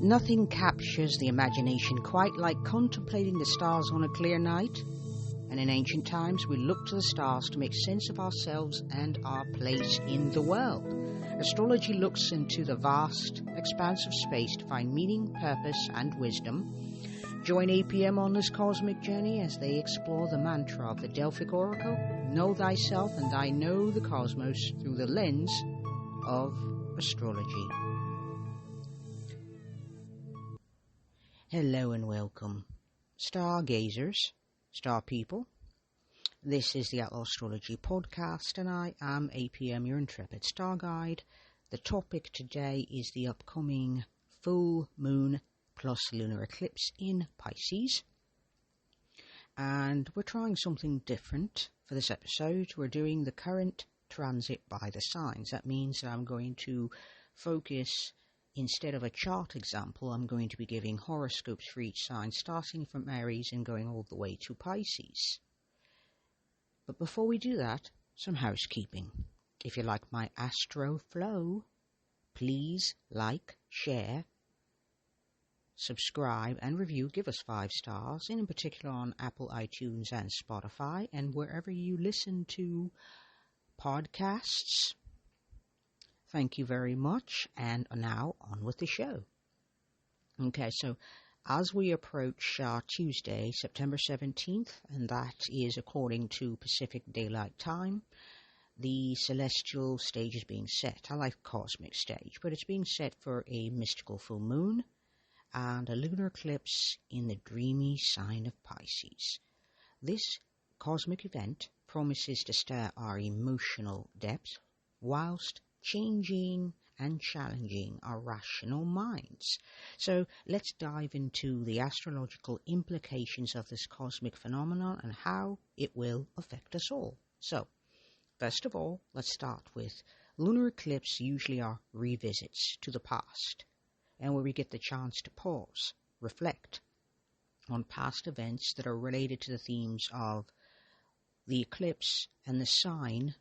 Nothing captures the imagination quite like contemplating the stars on a clear night. And in ancient times, we looked to the stars to make sense of ourselves and our place in the world. Astrology looks into the vast expanse of space to find meaning, purpose, and wisdom. Join APM on this cosmic journey as they explore the mantra of the Delphic Oracle. Know thyself and I know the cosmos through the lens of astrology. Hello and welcome, stargazers, star people. This is the Outlaw Astrology Podcast, and I am APM, your intrepid star guide. The topic today is the upcoming full moon plus lunar eclipse in Pisces. And we're trying something different for this episode. We're doing the current transit by the signs. That means that I'm going to focus, instead of a chart example, I'm going to be giving horoscopes for each sign, starting from Aries and going all the way to Pisces. But before we do that, some housekeeping. If you like my astro flow, please like, share, subscribe and review. Give us 5 stars, and in particular on Apple, iTunes and Spotify, and wherever you listen to podcasts. Thank you very much, and now on with the show. Okay, so as we approach Tuesday, September 17th, and that is according to Pacific Daylight Time, the celestial stage is being set. I like cosmic stage, but it's being set for a mystical full moon and a lunar eclipse in the dreamy sign of Pisces. This cosmic event promises to stir our emotional depths whilst changing and challenging our rational minds. So let's dive into the astrological implications of this cosmic phenomenon and how it will affect us all. So, first of all, let's start with lunar eclipse. Usually are revisits to the past, and where we get the chance to pause, reflect on past events that are related to the themes of the eclipse, and the sign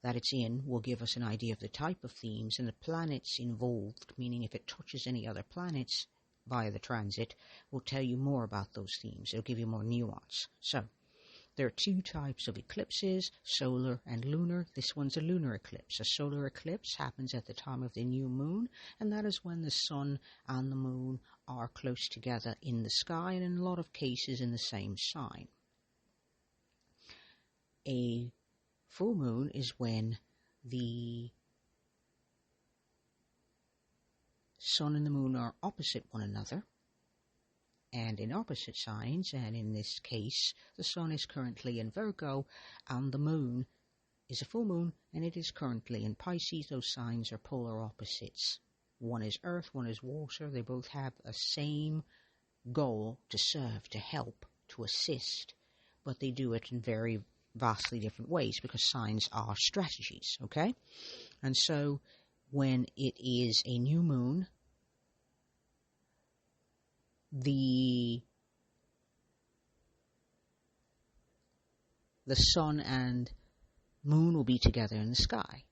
that it's in will give us an idea of the type of themes and the planets involved, meaning if it touches any other planets via the transit, will tell you more about those themes. It'll give you more nuance. So, there are 2 types of eclipses, solar and lunar. This one's a lunar eclipse. A solar eclipse happens at the time of the new moon, and that is when the sun and the moon are close together in the sky, and in a lot of cases in the same sign. A full moon is when the sun and the moon are opposite one another and in opposite signs, and in this case the sun is currently in Virgo and the moon is a full moon and it is currently in Pisces. Those signs are polar opposites. One is earth, one is water. They both have a same goal to serve, to help, to assist, but they do it in very vastly different ways because signs are strategies, okay? And so when it is a new moon, the sun and moon will be together in the sky,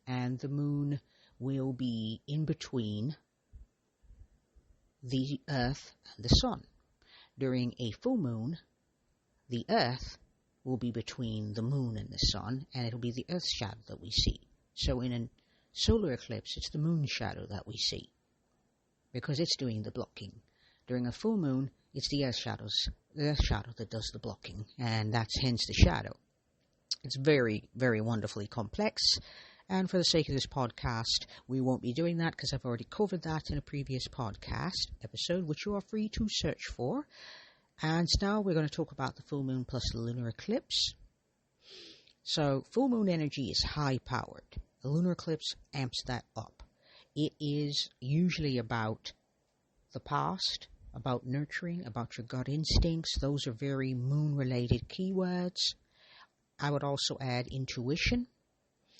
and the moon will be in between the earth and the sun. During a full moon, the earth will be between the moon and the sun, and it'll be the earth's shadow that we see. So in a solar eclipse, it's the moon's shadow that we see, because it's doing the blocking. During a full moon, it's the earth's shadow that does the blocking, and that's hence the shadow. It's very, very wonderfully complex, and for the sake of this podcast, we won't be doing that because I've already covered that in a previous podcast episode, which you are free to search for. And now we're going to talk about the full moon plus the lunar eclipse. So, full moon energy is high-powered. The lunar eclipse amps that up. It is usually about the past, about nurturing, about your gut instincts. Those are very moon-related keywords. I would also add intuition.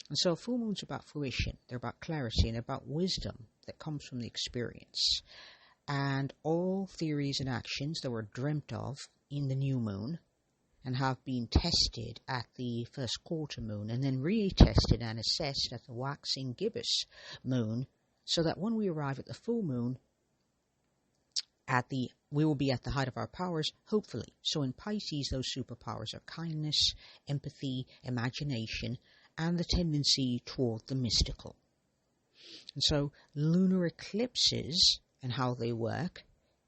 And so, full moon's about fruition. They're about clarity and about wisdom that comes from the experience. And all theories and actions that were dreamt of in the new moon and have been tested at the first quarter moon and then retested and assessed at the waxing gibbous moon so that when we arrive at the full moon, we will be at the height of our powers, hopefully. So in Pisces, those superpowers are kindness, empathy, imagination, and the tendency toward the mystical. And so lunar eclipses and how they work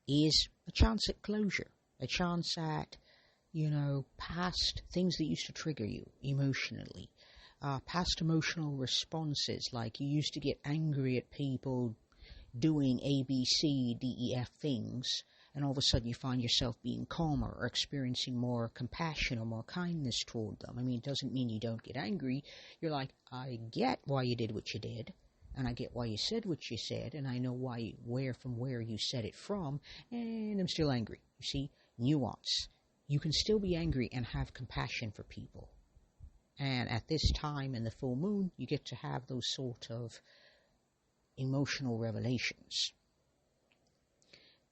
is a chance at closure, a chance at, past things that used to trigger you emotionally, past emotional responses, like you used to get angry at people doing A, B, C, D, E, F things, and all of a sudden you find yourself being calmer or experiencing more compassion or more kindness toward them. I mean, it doesn't mean you don't get angry. You're like, I get why you did what you did, and I get why you said what you said, and I know where you said it from, and I'm still angry. You see, nuance. You can still be angry and have compassion for people. And at this time in the full moon, you get to have those sort of emotional revelations.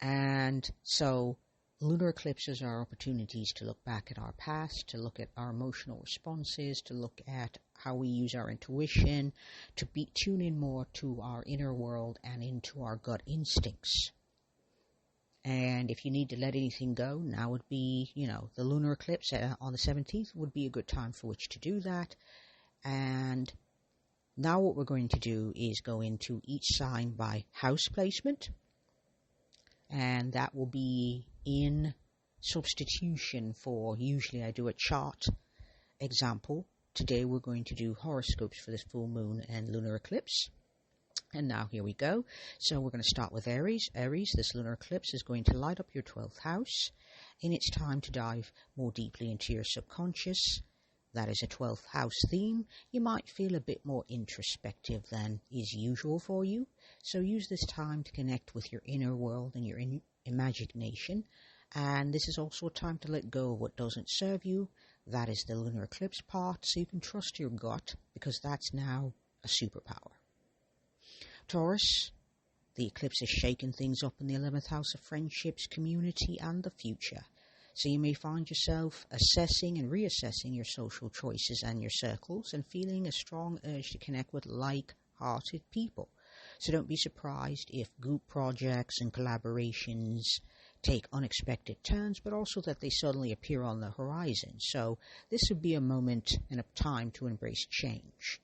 And so lunar eclipses are opportunities to look back at our past, to look at our emotional responses, to look at how we use our intuition, to tune in more to our inner world and into our gut instincts. And if you need to let anything go, now would be, the lunar eclipse on the 17th would be a good time for which to do that. And now what we're going to do is go into each sign by house placement. And that will be in substitution for, usually I do a chart example. Today we're going to do horoscopes for this full moon and lunar eclipse. And now here we go. So we're going to start with Aries. Aries, this lunar eclipse is going to light up your 12th house. And it's time to dive more deeply into your subconscious. That is a 12th house theme. You might feel a bit more introspective than is usual for you. So use this time to connect with your inner world and your imagination. And this is also a time to let go of what doesn't serve you. That is the lunar eclipse part. So you can trust your gut, because that's now a superpower. Taurus, the eclipse is shaking things up in the 11th house of friendships, community, and the future. So you may find yourself assessing and reassessing your social choices and your circles, and feeling a strong urge to connect with like-hearted people. So don't be surprised if group projects and collaborations take unexpected turns, but also that they suddenly appear on the horizon. So this would be a moment and a time to embrace change.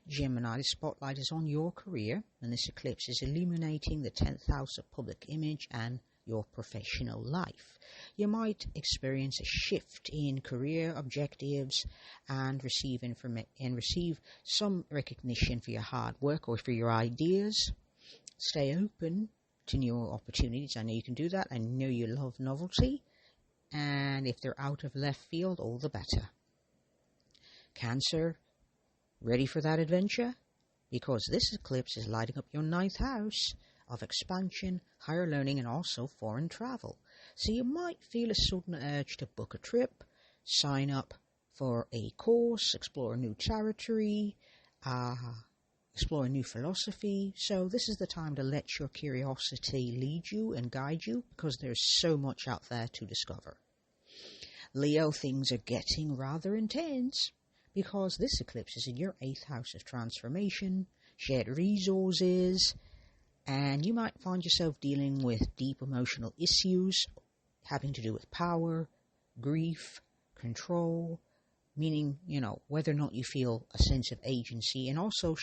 Gemini, the spotlight is on your career, and this eclipse is illuminating the 10th house of public image and your professional life. You might experience a shift in career objectives and receive some recognition for your hard work or for your ideas. Stay open to new opportunities. I know you can do that. I know you love novelty, and if they're out of left field, all the better. Cancer, ready for that adventure? Because this eclipse is lighting up your 9th house of expansion, higher learning, and also foreign travel. So you might feel a sudden urge to book a trip, sign up for a course, explore a new territory, explore a new philosophy. So this is the time to let your curiosity lead you and guide you, because there's so much out there to discover. Leo, things are getting rather intense, because this eclipse is in your 8th house of transformation, shared resources, and you might find yourself dealing with deep emotional issues having to do with power, grief, control, meaning, whether or not you feel a sense of agency, and also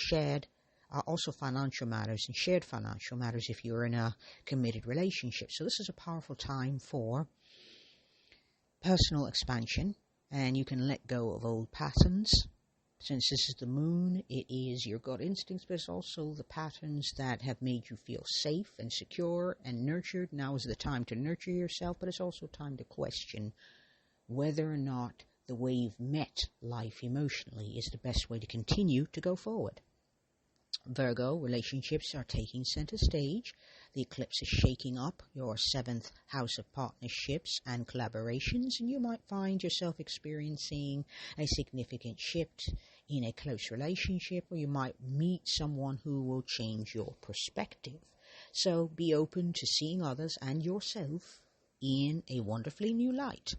financial matters and shared financial matters if you're in a committed relationship. So this is a powerful time for personal expansion, and you can let go of old patterns. Since this is the moon, it is your gut instincts, but it's also the patterns that have made you feel safe and secure and nurtured. Now is the time to nurture yourself, but it's also time to question whether or not the way you've met life emotionally is the best way to continue to go forward. Virgo, relationships are taking center stage. The eclipse is shaking up your 7th house of partnerships and collaborations, and you might find yourself experiencing a significant shift in a close relationship, or you might meet someone who will change your perspective. So be open to seeing others and yourself in a wonderfully new light.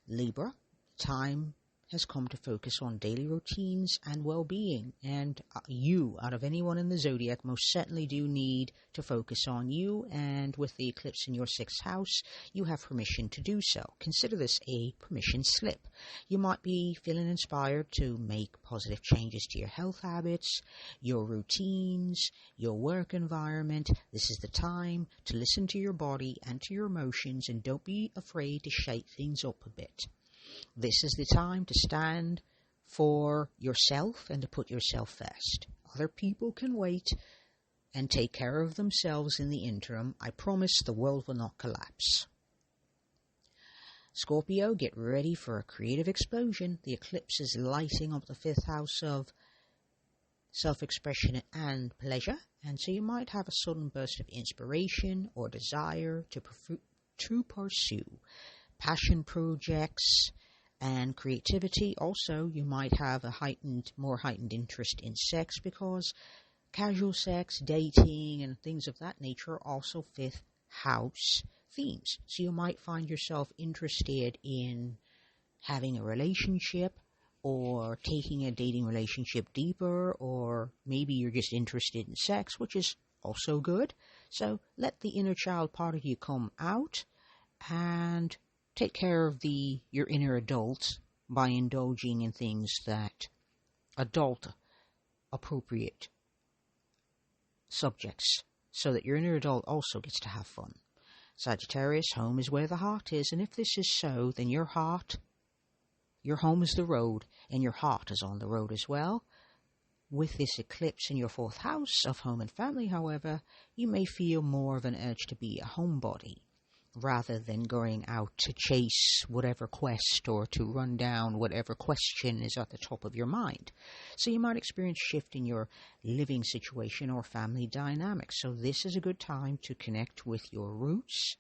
Libra, time has come to focus on daily routines and well-being, and you, out of anyone in the zodiac, most certainly do need to focus on you, and with the eclipse in your 6th house, you have permission to do so. Consider this a permission slip. You might be feeling inspired to make positive changes to your health habits, your routines, your work environment. This is the time to listen to your body and to your emotions, and don't be afraid to shake things up a bit. This is the time to stand for yourself and to put yourself first. Other people can wait and take care of themselves in the interim. I promise the world will not collapse. Scorpio, get ready for a creative explosion. The eclipse is lighting up the 5th house of self-expression and pleasure, and so you might have a sudden burst of inspiration or desire to pursue passion projects and creativity. Also, you might have a more heightened interest in sex, because casual sex, dating, and things of that nature are also 5th house themes. So you might find yourself interested in having a relationship, or taking a dating relationship deeper, or maybe you're just interested in sex, which is also good. So let the inner child part of you come out and take care of your inner adult by indulging in things that adult appropriate subjects, so that your inner adult also gets to have fun. Sagittarius, home is where the heart is, and if this is so, then your home is the road, and your heart is on the road as well. With this eclipse in your 4th house of home and family, however, you may feel more of an urge to be a homebody, rather than going out to chase whatever quest or to run down whatever question is at the top of your mind. So you might experience shift in your living situation or family dynamics. So this is a good time to connect with your roots.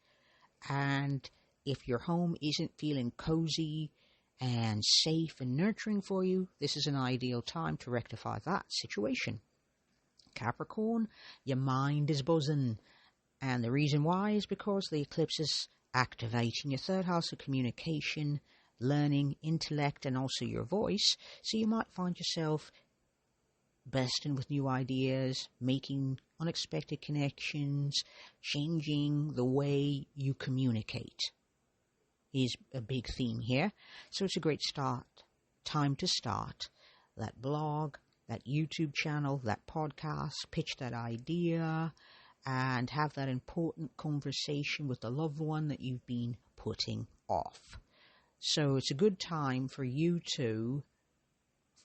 And if your home isn't feeling cozy and safe and nurturing for you, this is an ideal time to rectify that situation. Capricorn, your mind is buzzing. And the reason why is because the eclipse is activating your 3rd house of communication, learning, intellect, and also your voice. So you might find yourself bursting with new ideas, making unexpected connections, changing the way you communicate is a big theme here. So it's a great time to start that blog, that YouTube channel, that podcast, pitch that idea, and have that important conversation with the loved one that you've been putting off. So it's a good time for you to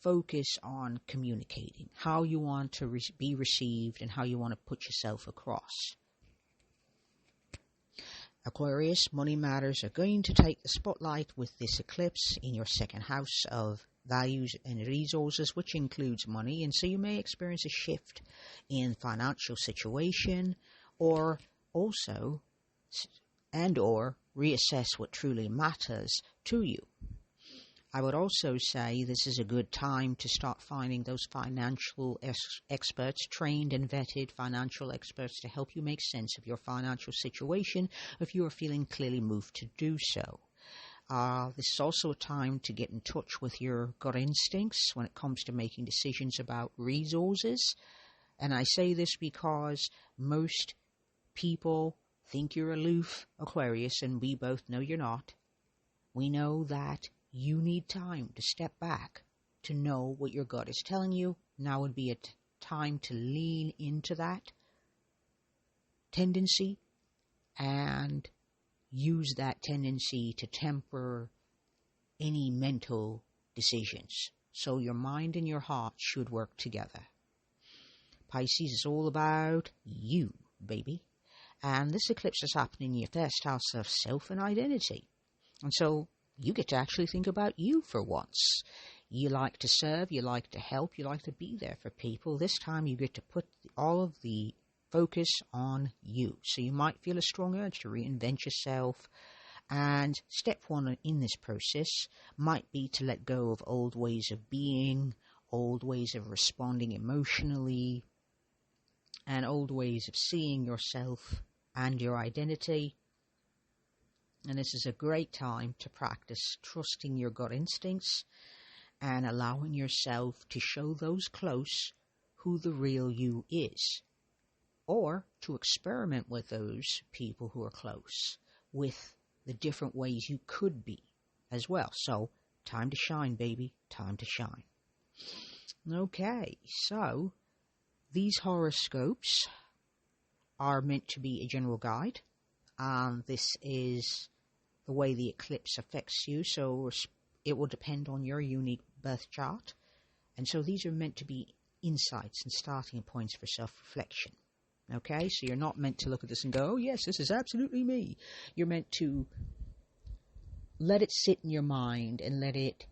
focus on communicating, how you want to be received and how you want to put yourself across. Aquarius, money matters are going to take the spotlight with this eclipse in your 2nd house of values and resources, which includes money, and so you may experience a shift in financial situation, or also or reassess what truly matters to you. I would also say this is a good time to start finding those financial experts, trained and vetted financial experts, to help you make sense of your financial situation if you are feeling clearly moved to do so. This is also a time to get in touch with your gut instincts when it comes to making decisions about resources. And I say this because most people think you're aloof, Aquarius, and we both know you're not. We know that you need time to step back to know what your gut is telling you. Now would be a time to lean into that tendency and use that tendency to temper any mental decisions. So your mind and your heart should work together. Pisces is all about you, baby. And this eclipse is happening in your 1st house of self and identity. And so you get to actually think about you for once. You like to serve, you like to help, you like to be there for people. This time you get to put all of the focus on you. So you might feel a strong urge to reinvent yourself. And step 1 in this process might be to let go of old ways of being, old ways of responding emotionally, and old ways of seeing yourself and your identity. And this is a great time to practice trusting your gut instincts and allowing yourself to show those close who the real you is, or to experiment with those people who are close with the different ways you could be as well. So, time to shine, baby, time to shine. Okay, so these horoscopes are meant to be a general guide, and this is the way the eclipse affects you, so it will depend on your unique birth chart. And so these are meant to be insights and starting points for self-reflection. Okay, so you're not meant to look at this and go, oh yes, this is absolutely me. You're meant to let it sit in your mind and let it,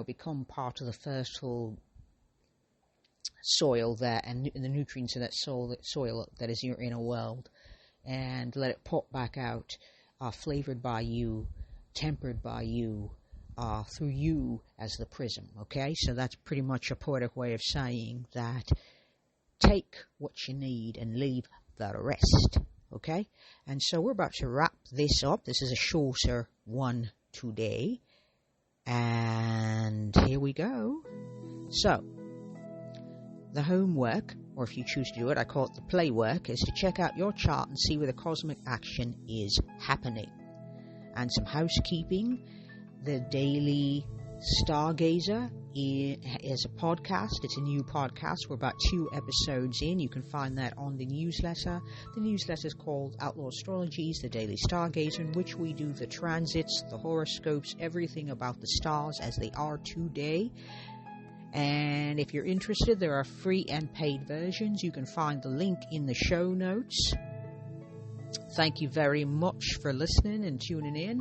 become part of the fertile soil and the nutrients of that soil that is your inner world, and let it pop back out, flavored by you, tempered by you, through you as the prism. Okay, so that's pretty much a poetic way of saying that take what you need and leave the rest. Okay, and so we're about to wrap this up. This is a shorter one today, and here we go. So the homework, or if you choose to do it, I call it the play work, is to check out your chart and see where the cosmic action is happening. And some housekeeping: the daily Stargazer is a podcast. It's a new podcast. We're about 2 episodes in. You can find that on the newsletter. The newsletter is called Outlaw Astrologies, the Daily Stargazer, in which we do the transits, the horoscopes, everything about the stars as they are today. And if you're interested, there are free and paid versions. You can find the link in the show notes. Thank you very much for listening and tuning in.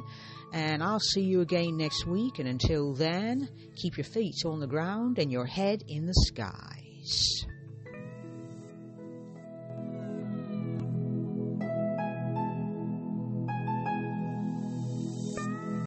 And I'll see you again next week. And until then, keep your feet on the ground and your head in the skies.